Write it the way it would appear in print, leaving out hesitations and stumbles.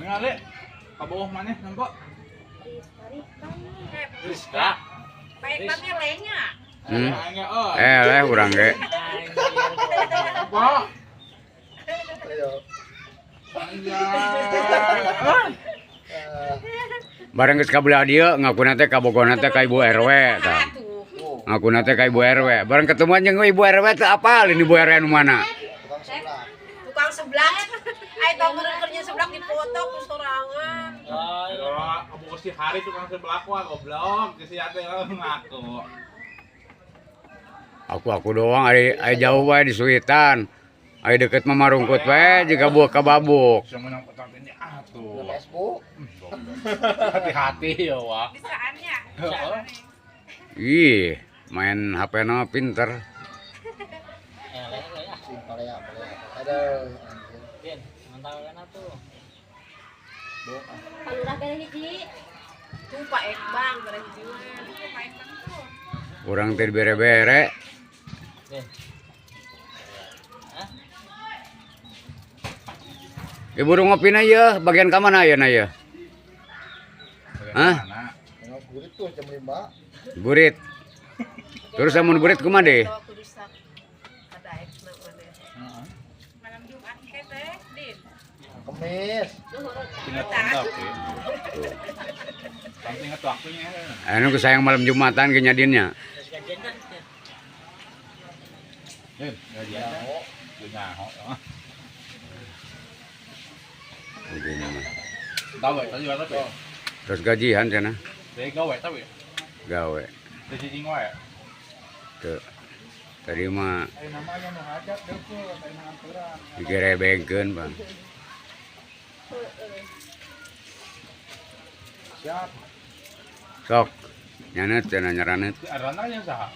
Mengalir. Kaboh maneh nampak. Rizka. Baiknya lainnya. Urang ge. Apa? Bareng geus kabelah dieu ngakuna teh kabogona teh ka Ibu RW tah. Ngakuna teh ka Ibu RW. Bareng ketemuan jeung Ibu RW teh apal ini Ibu RW nu mana? Tukang sebelah. Ai tong kerja sebelah dipoto ku sorangan. Kamu si hari tukang sebelah gua goblok, geus sia teh ngaku. Aku doang ari jauh wae di Suitan. Ai deket Mama Rungkut wae jiga buah kababuk. Semenang petang ini atuh. Hati-hati ya, Wak. Bisaannya. Ih, main HP na pinter. Palurah bere hiji. Tupa bang bere hiji. Urang teh bere-bere. Ibu ngopi na ieu, bagian ka mana ayeuna ieu? Hah? Gurit tuh jam 5. Burit. Terus amun burit kumaha deh? Malam Jumat teh, Din. Kemis. Ingat tanggal sih. Sampai ingat waktunya. Anu sayang malam Jumatan ge nyadinnya. Gaji aja. Nyaho. Begini mah. Tahu tadi apa tuh? Terus gajian cenah. Dari gawe tapi. Gawe. Dari cicing wae. Tuh. Tadi mah Namanya nu hajat deuh kayak ngampuran. digerebengkeun, Bang. Siap. Sok. Nyanet cenah nyaranet. Arana yang saha?